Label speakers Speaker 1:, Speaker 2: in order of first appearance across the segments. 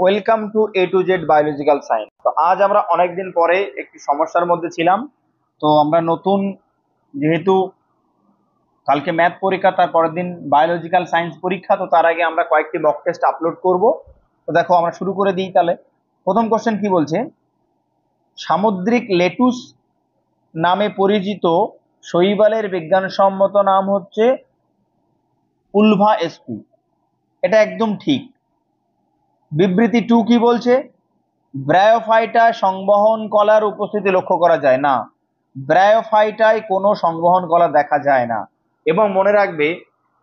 Speaker 1: Welcome to A to Z biological science. তো আজ আমরা অনেকদিন পরে একটি সমস্যার মধ্যে ছিলাম। তো আমরা নতুন, যেহেতু কালকে ম্যাথ পরীক্ষা, তার পরের দিন বায়োলজিক্যাল সায়েন্স পরীক্ষা, তো তার আগে আমরা কয়েকটি মক টেস্ট আপলোড করব। তো দেখো আমরা শুরু করে দিই তাহলে। প্রথম কোশ্চেন কি বলছে, সামুদ্রিক লেটুস নামে পরিচিত শৈবালের বিজ্ঞানসম্মত নাম হচ্ছে উলভা এসপি। এটা একদম ঠিক। বিবৃতি 2 কি বলছে, ব্রায়োফাইটায় সংবহন কলার উপস্থিতি লক্ষ্য করা যায় না। ব্রায়োফাইটায় কোনো সংবহন কলা দেখা যায় না। এবং মনে রাখবে,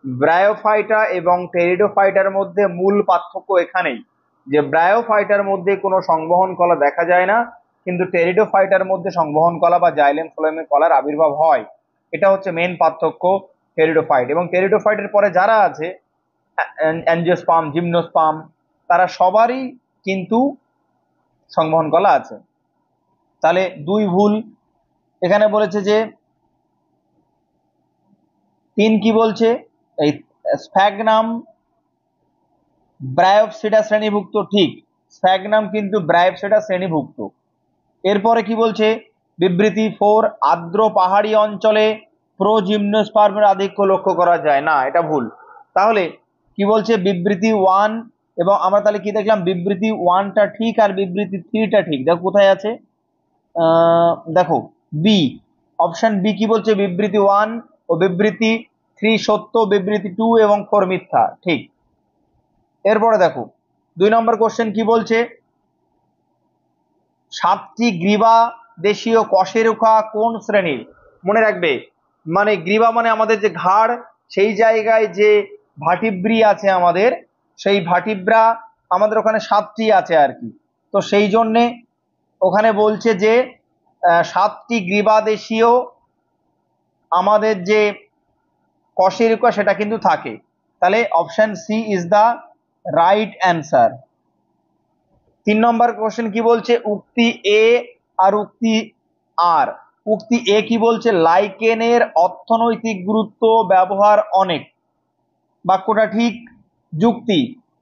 Speaker 1: ব্রায়োফাইটা এবং টেরিডোফাইটার মধ্যে মূল পার্থক্য এখানেই, যে ব্রায়োফাইটার মধ্যে কোনো সংবহন কলা দেখা যায় না, কিন্তু টেরিডোফাইটার মধ্যে সংবহন কলা বা জাইলেম ফ্লোয়েম কলার আবির্ভাব হয়। এটা হচ্ছে মেন পার্থক্য টেরিডোফাইট এবং টেরিডোফাইটের পরে যারা আছে, অ্যাঞ্জিওস্পার্ম, জিমনোস্পার্ম, তারা সবারই কিন্তু সংবহন কলা আছে। তাহলে 2 ভুল। এখানে বলেছে যে 3 কি বলছে, এই স্ফ্যাগনাম ব্রায়োপসিডা শ্রেণীভুক্ত। ঠিক, স্ফ্যাগনাম কিন্তু ব্রায়োপসিডা শ্রেণীভুক্ত। এরপরে কি বলছে, বিবৃতি 4 আর্দ্র পাহাড়ি অঞ্চলে প্রোজিমনোস্পার্মের আধিক্য লক্ষ্য করা যায় না। এটা ভুল। তাহলে কি বলছে, বিবৃতি 1 এবং আমরা তাহলে কি দেখলাম, বিবৃতি 1টা ঠিক আর বিবৃতি 3টা ঠিক। দেখো কোথায় আছে, দেখো বি, অপশন বি কি বলছে, বিবৃতি 1 ও বিবৃতি 3 সত্য, বিবৃতি 2 এবং 4 মিথ্যা। ঠিক। এরপরে দেখো 2 নম্বর কোশ্চেন কি বলছে, 7টি গ্রীবা দেশীয় কশেরুকা কোন শ্রেণীর। মনে রাখবে, মানে গ্রীবা মানে আমাদের যে ঘাড়, সেই জায়গায় যে ভার্টিব্রি আছে আমাদের, সেই ভার্টিব্রা আমাদের ওখানে 7টি আছে আর কি। তো সেই জন্যে ওখানে বলছে যে 7টি গ্রীবাদেশীয় আমাদের যে কশেরুকা সেটা কিন্তু থাকে। তাহলে option C is the right answer. 3 number question কি বলছে, উক্তি এ আর উক্তি আর। উক্তি এ কি বলছে, লাইকেনের অর্থনৈতিক গুরুত্ব ব্যবহার অনেক। বাক্যটা ঠিক। যুক্তি,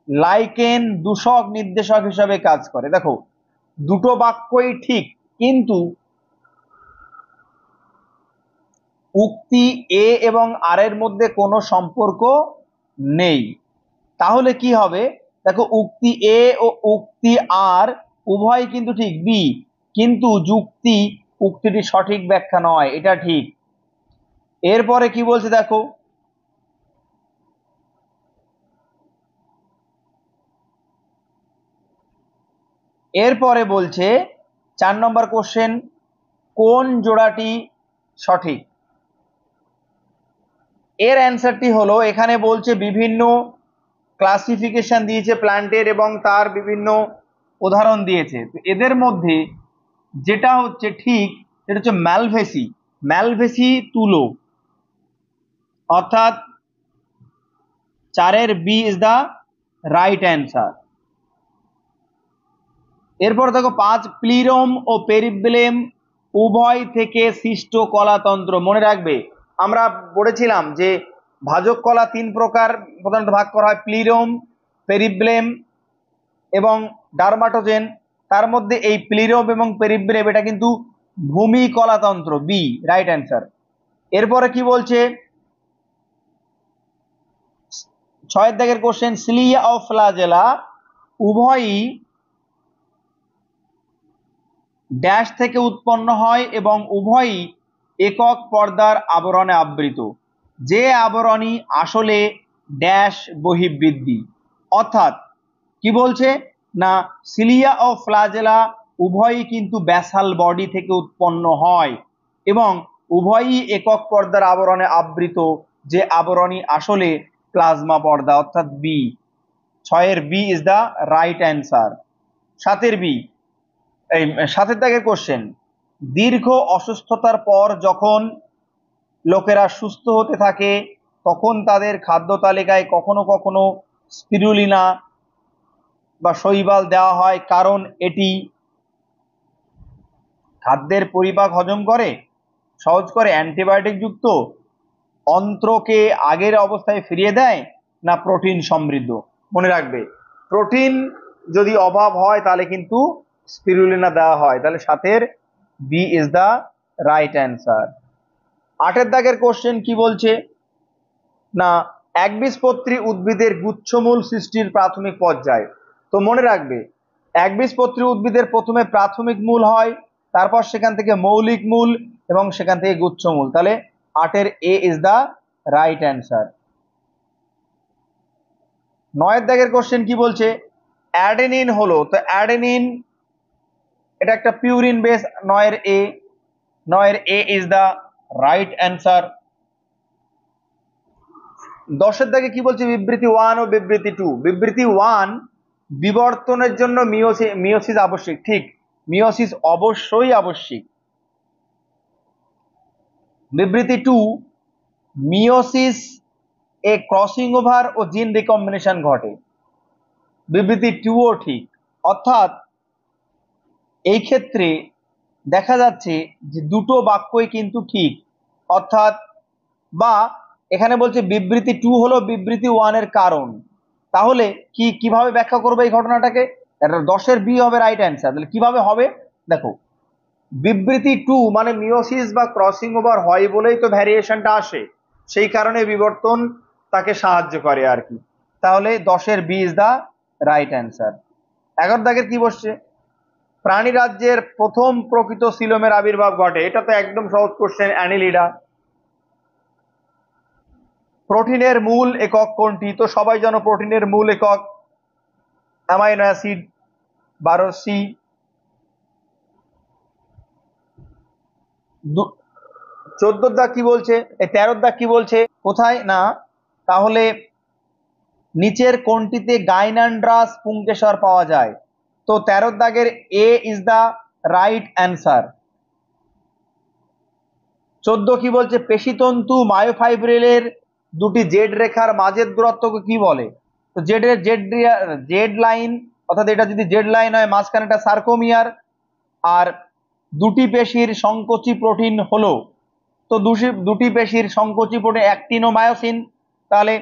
Speaker 1: লাইকেন দূষক নির্দেশক হিসাবে কাজ করে। দেখো দুটো বাক্যই ঠিক, কিন্তু উক্তি এ এবং আর এর মধ্যে কোনো সম্পর্ক নেই। তাহলে কি হবে, দেখো উক্তি এ ও উক্তি আর উভয় কিন্তু ঠিক, বি, কিন্তু যুক্তি উক্তিটি সঠিক ব্যাখ্যা নয়, এটা ঠিক। এরপরে কি বলছে দেখো, এরপরে বলছে 4 নম্বর কোশ্চেন, কোন জোড়াটি সঠিক। এর অ্যান্সারটি হলো, এখানে বলছে বিভিন্ন ক্লাসিফিকেশন দিয়েছে প্ল্যান্টের এবং তার বিভিন্ন উদাহরণ দিয়েছে। তো এদের মধ্যে যেটা হচ্ছে ঠিক, সেটা হচ্ছে ম্যালভেসি। ম্যালভেসি তুলো, অর্থাৎ 4-এর B is the right answer. এরপর দেখো 5 প্লিরোম ও পেরিব্লেম উভয় থেকে সৃষ্ট কলাতন্ত্র। মনে রাখবে, আমরা পড়েছিলাম যে ভাজক কলা 3 প্রকার প্রধানত ভাগ করা হয়, প্লিরোম, পেরিব্লেম এবং ডার্মাটোজেন। তার মধ্যে এই প্লিরোম এবং পেরিব্লেম এটা কিন্তু ভূমি কলাতন্ত্র, বি রাইট অ্যান্সার। এরপরে কি বলছে, 6 দাগের কোশ্চেন, সিলিয়া ও ফ্লাজেলা উভয়ই ড্যাশ থেকে উৎপন্ন হয় এবং উভয়ই একক পর্দার আবরণে আবৃত। যে আবরণী আসলে ড্যাশ বহিবৃদ্ধি। অর্থাৎ কি বলছে না, সিলিয়া ও ফ্লাজেলা উভয়ই কিন্তু ব্যাসাল বডি থেকে উৎপন্ন হয় এবং উভয়ই একক পর্দার আবরণে আবৃত, যে আবরণী আসলে প্লাজমা পর্দা, অর্থাৎ বি। 6-এর B is the right answer. 7-এর বি, এই 7 দাগের কোশ্চেন, দীর্ঘ অসুস্থতার পর যখন লোকেরা সুস্থ হতে থাকে তখন তাদের খাদ্য তালিকায় কখনো কখনো স্পিরুলিনা বা শৈবাল দেওয়া হয়, কারণ এটি খাদ্যের পরিপাক হজম করে, সহজ করে, অ্যান্টিবায়োটিক যুক্ত, অন্ত্রকে আগের অবস্থায় ফিরিয়ে দেয়, না প্রোটিন সমৃদ্ধ। মনে রাখবে, প্রোটিন যদি অভাব হয় তাহলে কিন্তু স্পিরুলিনা দেওয়া হয়। তাহলে 7 B is the right answer. 8 দাগের কোশ্চেন কি বলছে না, একবীজপত্রী উদ্ভিদের গুচ্ছমূল সৃষ্টির প্রাথমিক পর্যায়। তো মনে রাখবে, একবীজপত্রী উদ্ভিদের প্রথমে প্রাথমিক মূল হয়, তারপর সেখান থেকে মৌলিক মূল এবং সেখান থেকে গুচ্ছমূল। তাহলে 8 এ ইজ দা রাইট অ্যান্সার। 9 দাগের কোশ্চেন কি বলছে, অ্যাডেনিন হলো, তো অ্যাডেনিন এটা একটা purine base. 9 A is the right answer. 10 দাগে কি বলছে, বিবৃতি 1 ও বিবৃতি 2। বিবৃতি 1, বিবর্তনের জন্য মিওসিস আবশ্যিক। ঠিক, মিওসিস অবশ্যই আবশ্যিক। বিবৃতি 2, মিওসিস এ ক্রসিং ওভার ও জিন রিকম্বিনেশন ঘটে। বিবৃতি 2 ও ঠিক। অর্থাৎ এই ক্ষেত্রে দেখা যাচ্ছে যে দুটো বাক্যই কিন্তু ঠিক। অর্থাৎ বা এখানে বলছে বিবৃতি 2 হলো বিবৃতি 1 এর কারণ। তাহলে কিভাবে ব্যাখ্যা করবে এই ঘটনাটাকে? 10 বি হবে রাইট অ্যান্সার। তাহলে কিভাবে হবে দেখো, বিবৃতি 2 মানে মিওসিস বা ক্রসিং ওভার হয় বলেই তো ভ্যারিয়েশনটা আসে, সেই কারণে বিবর্তন তাকে সাহায্য করে আর কি। তাহলে 10 B is the right answer. 11 দাগের কি বসছে, প্রাণী রাজ্যের প্রথম প্রকৃত সিলোমের আবির্ভাব ঘটে। এটা তো একদম সহজ কোশ্চেন, অ্যানিলিডা। প্রোটিনের মূল একক কোনটি? তো সবাই জানো প্রোটিনের মূল একক অ্যামাইনো অ্যাসিড 12C। 14 দাগ কি বলছে, 13 দাগ কি বলছে, কোথায় না, তাহলে নিচের কোনটিতে গাইনান্ড্রাস পুংকেশর পাওয়া যায়? তো 13 দাগের এ ইজ দা রাইট অ্যান্সার। 14 কি বলছে, পেশিতন্তু মায়োফাইব্রিলের দুটি জেড রেখার মাঝের দূরত্বকে কি বলে? তো জেড লাইন, অর্থাৎ এটা যদি জেড লাইন হয় মাঝখানে একটা সার্কোমিয়ার, আর দুটি পেশির সংকোচী প্রোটিন হলো, তো দুটি পেশির সংকোচী প্রোটিন অ্যাক্টিন ও মায়োসিন। তাহলে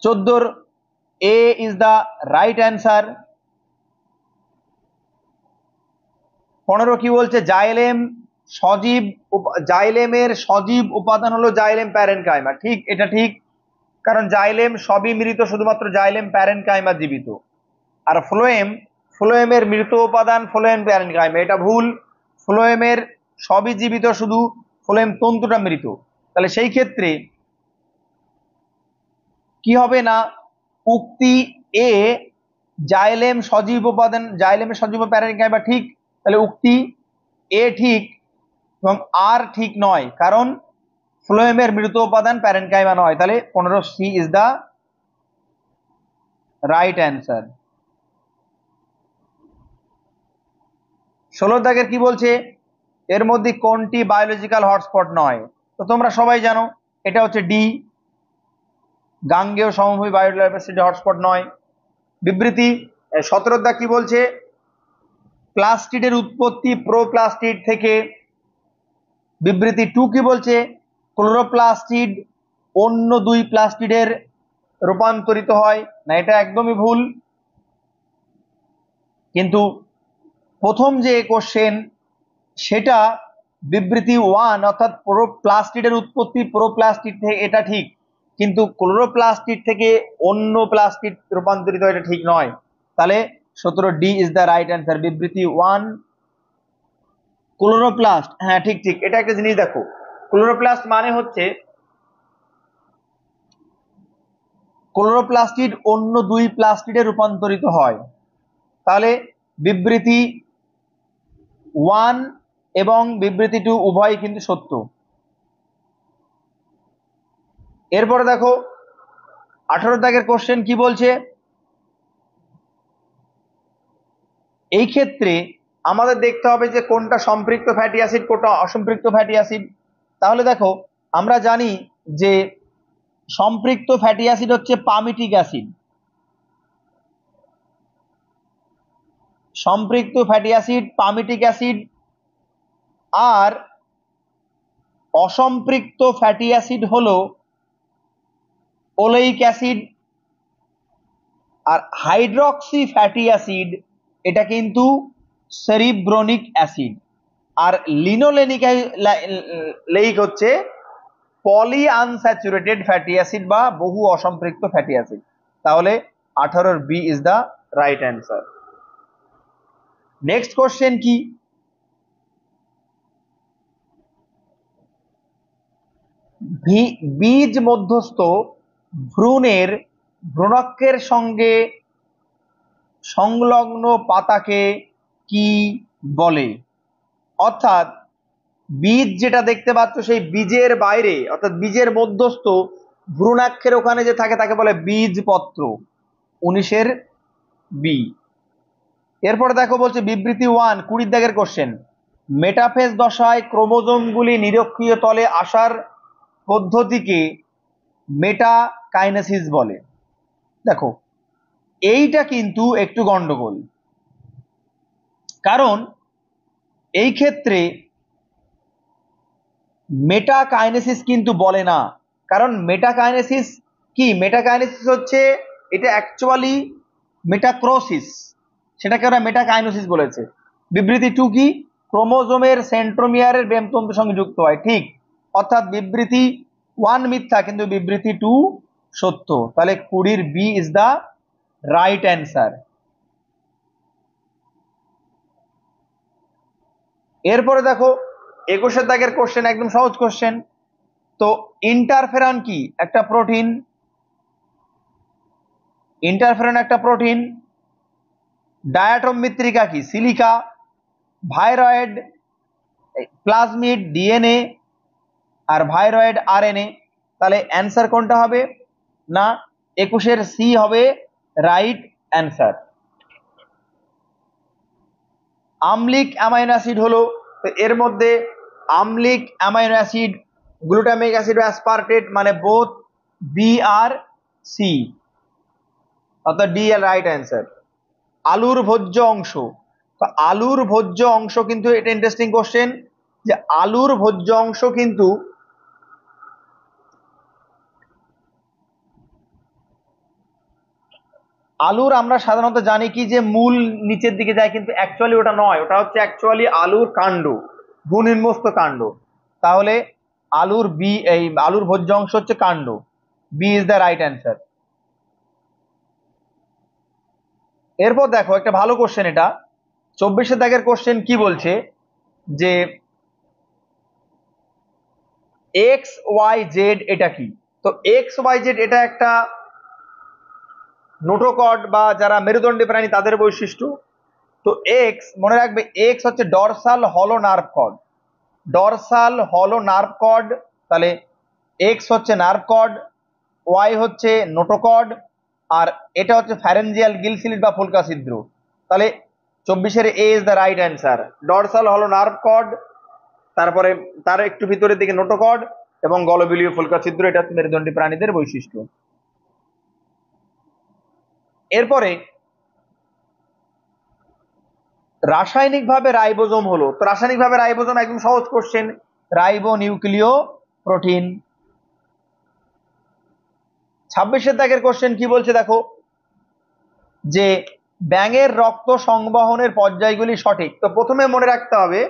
Speaker 1: 14 এ ইজ দা রাইট অ্যান্সার। 15 কি বলছে, জাইলেমের সজীব উপাদান হলো জাইলেম প্যারেনকাইমা। ঠিক, এটা ঠিক, কারণ জাইলেম সবই মৃত, শুধুমাত্র জাইলেম প্যারেনকাইমা জীবিত। আর ফ্লোয়েমের মৃত উপাদান ফ্লোয়েম প্যারেনকাইমা, এটা ভুল। ফ্লোয়েমের সবই জীবিত, শুধু ফ্লোয়েম তন্তুটা মৃত। তাহলে সেই ক্ষেত্রে কি হবে না, উক্তি এ জাইলেম সজীব উপাদান, জাইলেমের সজীব প্যারেনকাইমা ঠিক। তাহলে উক্তি এ ঠিক এবং আর ঠিক নয়, কারণ ফ্লোয়েমের মৃত উপাদান প্যারেনকাইমা নয়। তাহলে 15C is the right answer. 16 দাগের কি বলছে, এর মধ্যে কোনটি বায়োলজিক্যাল হটস্পট নয়? তো তোমরা সবাই জানো এটা হচ্ছে ডি, গাঙ্গেয় সমভূমি বায়োডাইভার্সিটি হটস্পট নয়। বিবৃতি 17 দাগ কি বলছে, প্লাস্টিডের উৎপত্তি প্রোপ্লাস্টিড থেকে। বিবৃতি 2 কি বলছে, ক্লোরোপ্লাস্টিড অন্য 2 প্লাস্টিডের রূপান্তরিত হয় না। এটা একদমই ভুল। কিন্তু প্রথম যে কোশ্চেন সেটা বিবৃতি 1 অর্থাৎ প্রোপ্লাস্টিডের উৎপত্তি প্রোপ্লাস্টিড থেকে, এটা ঠিক, কিন্তু ক্লোরোপ্লাস্টিড থেকে অন্য প্লাস্টিড রূপান্তরিত, এটা ঠিক নয়। তাহলে 17 D is the right answer. বিবৃতি 1 ক্লোরোপ্লাস্ট, হ্যাঁ ঠিক ঠিক। এটা একটা জিনিস দেখো, ক্লোরোপ্লাস্ট মানে হচ্ছে ক্লোরোপ্লাস্টিড অন্য 2 প্লাস্টিডে রূপান্তরিত হয়। তাহলে বিবৃতি 1 এবং বিবৃতি 2 উভয়ই কিন্তু সত্য। এরপরে দেখো 18 দাগের কোশ্চেন কি বলছে, এই ক্ষেত্রে আমাদের দেখতে হবে যে কোনটা সম্পৃক্ত ফ্যাটি অ্যাসিড, কোনটা অসম্পৃক্ত ফ্যাটি অ্যাসিড। তাহলে দেখো, আমরা জানি যে সম্পৃক্ত ফ্যাটি অ্যাসিড হচ্ছে পামিটিক অ্যাসিড, সম্পৃক্ত ফ্যাটি অ্যাসিড পামিটিক অ্যাসিড, আর অসম্পৃক্ত ফ্যাটি অ্যাসিড হলো ওলেইক অ্যাসিড আর হাইড্রক্সি ফ্যাটি অ্যাসিড এটা কিন্তু সেরিব্রনিক অ্যাসিড। আর লিনোলেনিক হচ্ছে পলি আনস্যাচুরেটেড ফ্যাটি অ্যাসিড বা বহু অসম্পৃক্ত ফ্যাটি অ্যাসিড। তাহলে 18 B is the right answer. Next question কি, বীজ মধ্যস্থ ভ্রূণের ভ্রূণকের সঙ্গে সংলগ্ন পাতাকে কি বলে? অর্থাৎ বীজ যেটা দেখতে পাচ্ছ সেই বীজের বাইরে অর্থাৎ বীজের মধ্যস্থ ভ্রূণাক্ষের ওখানে যে থাকে তাকে বলে বীজপত্র। 19 বি। এরপরে দেখো বলছে বিবৃতি 1 20 দাগের কোশ্চেন, মেটাফেজ দশায় ক্রোমোজোমগুলি নিরক্ষীয় তলে আসার পদ্ধতিকে মেটাকাইনেসিস বলে। দেখো এইটা কিন্তু একটু গন্ডগোল, কারণ এই ক্ষেত্রে মেটাকাইনেসিস কিন্তু বলে না। কারণ মেটাকাইনেসিস কি, মেটাকাইনেসিস হচ্ছে এটা অ্যাকচুয়ালি মেটাক্রোসিস, সেটাকে ওরা মেটাকাইনেসিস বলেছে। বিবৃতি 2 কি, ক্রোমোজোমের সেন্ট্রোমিয়ারের বেমতন্তুর সঙ্গে যুক্ত হয়, ঠিক। অর্থাৎ বিবৃতি 1 মিথ্যা কিন্তু বিবৃতি 2 সত্য। তাহলে 20 B is the right answer. এরপরে দেখো 21 দাগের কোশ্চেন, একদম সহজ কোশ্চেন। তো ইন্টারফেরন কি, একটা প্রোটিন। ইন্টারফেরন একটা প্রোটিন। ডায়াটম মৃত্তিকা কি, সিলিকা। ভাইরয়েড প্লাজমিড ডিএনএ, আর ভাইরয়েড আরএনএ। তাহলে অ্যান্সার কোনটা হবে না, 21 সি হবে রাইট অ্যান্সার। আম্লিক অ্যামাইনো অ্যাসিড হলো, তো এর মধ্যে আম্লিক অ্যামাইনো অ্যাসিড, গ্লুটামিক অ্যাসিড ও অ্যাসপারটেট মানে বোথ বি আর সি, অর্থাৎ ডি এর রাইট অ্যান্সার। আলুর ভোজ্য অংশ, তো আলুর ভোজ্য অংশ কিন্তু এটা ইন্টারেস্টিং কোশ্চেন, যে আলুর ভোজ্য অংশ কিন্তু আলুর আমরা সাধারণত জানি কি যে মূল নিচের দিকে যায়, কিন্তু অ্যাকচুয়ালি ওটা নয়, ওটা হচ্ছে অ্যাকচুয়ালি আলুর কাণ্ড, ভূনির্মস্ত কাণ্ড। তাহলে আলুর বি, এই আলুর ভোজ্য অংশ হচ্ছে কাণ্ড, B is the right answer. এরপর দেখো একটা ভালো কোশ্চেন, এটা 24 দাগের কোশ্চেন কি বলছে যে এক্স ওয়াই জেড এটা কি। তো এক্স ওয়াই জেড এটা একটা নোটোকর্ড বা যারা মেরুদণ্ডী প্রাণী তাদের বৈশিষ্ট্য। তো এক্স মনে রাখবে, এক্স হচ্ছে ডরসাল হলো নার্ভ কর্ড, ডরসাল হলো নার্ভ কর্ড। তাহলে এক্স হচ্ছে নার্ভ কর্ড, ওয়াই হচ্ছে নোটোকর্ড, আর এটা হচ্ছে ফ্যারেঞ্জিয়াল গিলসিলিট বা ফুলকা ছিদ্র। তাহলে 24 A is the right answer. Dorsal হলো নার্ভ কর্ড, তারপরে তার একটু ভিতরের দিকে নোটোকর্ড এবং গলবিলীয় ফুলকা ছিদ্র, এটা হচ্ছে মেরুদণ্ডী প্রাণীদের বৈশিষ্ট্য। এরপরে রাসায়নিকভাবে রাইবোজোম হলো, তো রাসায়নিকভাবে রাইবোজোম একদম সহজ কোশ্চেন, রাইবো নিউক্লিয় প্রোটিন। 26 দাগের কোশ্চেন কি বলছে দেখো, যে ব্যাঙের রক্ত সংবহনের পর্যায়গুলি সঠিক। তো প্রথমে মনে রাখতে হবে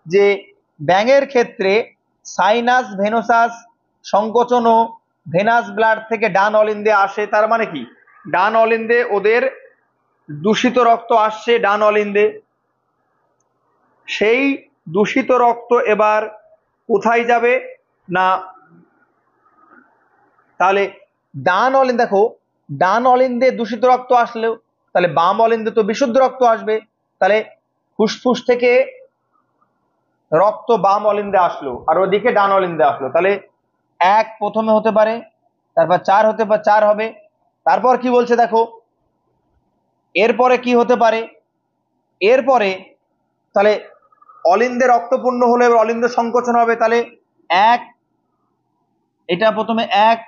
Speaker 1: যে ব্যাঙের ক্ষেত্রে সাইনাস ভেনোসাস সংকোচন ও ভেনাস ব্লাড থেকে ডান অলিন্দে আসে। তার মানে কি, ডান অলিন্দে ওদের দূষিত রক্ত আসছে ডান অলিন্দে, সেই দূষিত রক্ত এবার কোথায় যাবে না, তাহলে ডান অলিন্দে, দেখো ডান অলিন্দে দূষিত রক্ত আসলেও তাহলে বাম অলিন্দে তো বিশুদ্ধ রক্ত আসবে। তাহলে ফুসফুস থেকে রক্ত বাম অলিন্দে আসলো আর ওদিকে ডান অলিন্দে আসলো, তাহলে 1 প্রথমে হতে পারে, তারপর 4 হতে পারে, 4 হবে। তারপর কি বলছে দেখো, এরপরে কি হতে পারে, এরপরে তাহলে অলিন্দে রক্তপূর্ণ হলে এবার অলিন্দ সংকোচন হবে, তাহলে 1, এটা প্রথমে 1,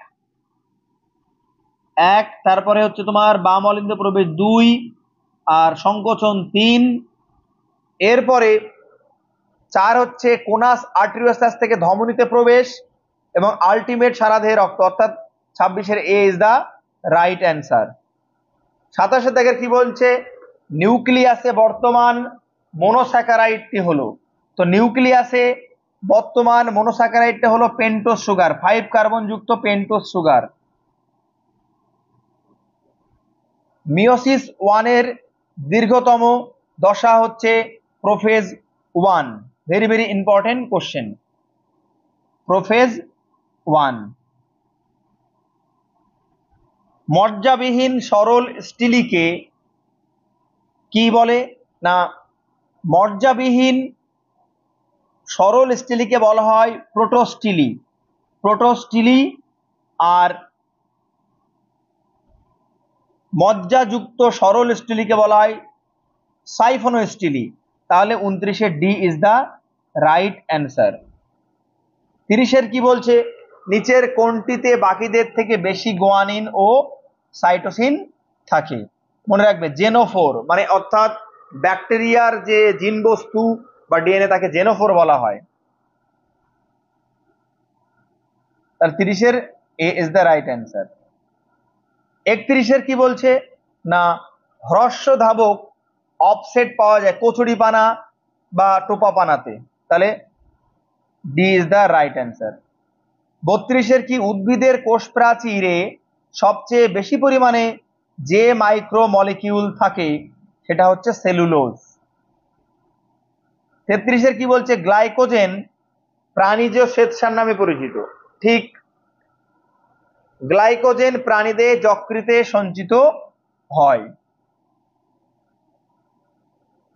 Speaker 1: তারপরে হচ্ছে তোমার বাম অলিন্দ প্রবেশ 2 আর সংকোচন 3, এরপরে 4 হচ্ছে কোনাস আর্টেরিওসাস থেকে ধমনীতে প্রবেশ এবং আলটিমেট সারা দেহে রক্ত, অর্থাৎ 26 এর এ ইজ দা রাইট অ্যান্সার। 27 দাগের কি বলছে, নিউক্লিয়াসে বর্তমান মনোস্যাকারাইডটি হলো, তো নিউক্লিয়াসে বর্তমান মনোস্যাকারাইডটা হলো পেন্টোজ সুগার, 5 কার্বন যুক্ত পেন্টোজ সুগার। মিওসিস 1 এর দীর্ঘতম দশা হচ্ছে prophase 1। Very very important question, prophase 1। মজ্জাবিহীন সরল স্টিলিকে কি বলে না, মজ্জাবিহীন সরল স্টিলিকে বলা হয় প্রোটোস্টিলি, প্রোটোস্টিলি। আর মজ্জাযুক্ত সরল স্টিলিকে বলা হয় সাইফোনোস্টিলি। তাহলে 29 D is the right answer. 30 কি বলছে, নিচের কোনটিতে বাকিদের থেকে বেশি গুয়ানিন ও সাইটোসিন থাকে? মনে রাখবে জেনোফোর মানে অর্থাৎ ব্যাকটেরিয়ার যে জিন বস্তু বা ডিএনএ তাকে জেনোফোর বলা হয়। তাহলে 30 এ ইজ দ্য রাইট অ্যান্সার। 31 কি বলছে না, হ্রস্ব ধাবক অফসেট পাওয়া যায় কচুরি পানা বা টোপা পানাতে, তাহলে D is the right answer. 32 কি, উদ্ভিদের কোষ প্রাচীরে সবচেয়ে বেশি পরিমাণে যে মাইক্রো মলিকিউল থাকে সেটা হচ্ছে সেলুলোজ। 33 কি বলছে, গ্লাইকোজেন প্রাণীজ শ্বেতসার নামে পরিচিত। ঠিক, গ্লাইকোজেন প্রাণীদের যকৃতে সঞ্চিত হয়।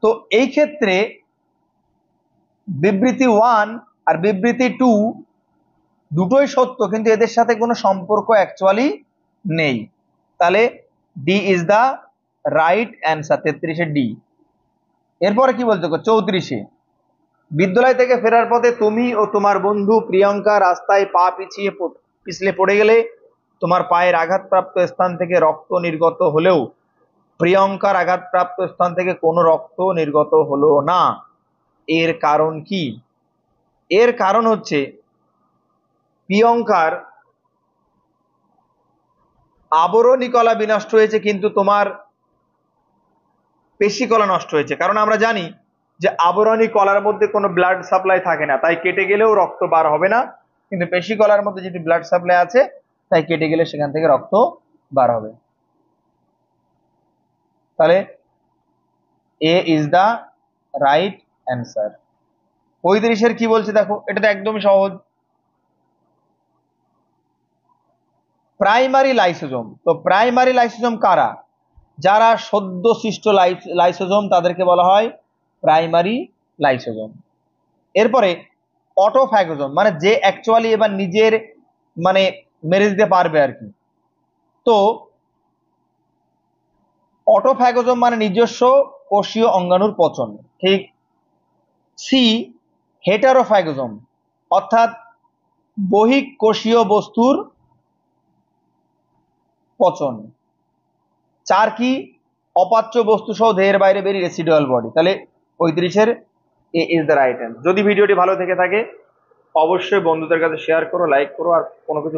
Speaker 1: তো এই ক্ষেত্রে বিবৃতি 1 আর বিবৃতি 2 দুটোই সত্য, কিন্তু এদের সাথে কোনো সম্পর্ক অ্যাকচুয়ালি নেই। তাহলে D is the right answer, 33 D. এরপরে কি বলতে, 34 বিদ্যালয় থেকে ফেরার পথে তুমি ও তোমার বন্ধু প্রিয়ঙ্কা রাস্তায় পা পিছলে পড়ে গেলে তোমার পায়ের আঘাতপ্রাপ্ত স্থান থেকে রক্ত নির্গত হলেও প্রিয়ঙ্কার আঘাতপ্রাপ্ত স্থান থেকে কোনো রক্ত নির্গত হলো না। এর কারণ কি? এর কারণ হচ্ছে প্রিয়ঙ্কার আবরণী কলা বিনষ্ট হয়েছে, কিন্তু তোমার পেশি কলা নষ্ট হয়েছে। কারণ আমরা জানি যে আবরণী কলার মধ্যে কোনো ব্লাড সাপ্লাই থাকে না, তাই কেটে গেলেও রক্ত বার হবে না, কিন্তু পেশি কলার মধ্যে যদি ব্লাড সাপ্লাই আছে তাই কেটে গেলে সেখান থেকে রক্ত বার হবে। তাহলে এ ইজ দা রাইট অ্যান্সার। 35 কি বলছে দেখো, এটা তো একদমই সহজ, প্রাইমারি লাইসোজোম। তো প্রাইমারি লাইসোজোম কারা? যারা সদ্য সৃষ্ট লাইসোজোম তাদেরকে বলা হয় প্রাইমারি লাইসোজোম। এরপরে অটোফ্যাগোজোম মানে যে অ্যাকচুয়ালি এবার নিজের মানে মেরে দিতে পারবে আর কি। তো অটোফ্যাগোজোম মানে নিজস্ব কোষীয় অঙ্গাণুর পচন। ঠিক। সি হেটারোফ্যাগোজোম অর্থাৎ বহিক কোষীয় বস্তুর পচন। 4 কি, অপাচ্য বস্তু সহ দেহের বাইরে বেরিয়ে রেসিডুয়াল বডি। তাহলে 35 এ ইজ দ্য রাইট অ্যান্সার। যদি ভিডিওটি ভালো থেকে থাকে অবশ্যই বন্ধুদের কাছে শেয়ার করো, লাইক করো, আর কোনো কিছু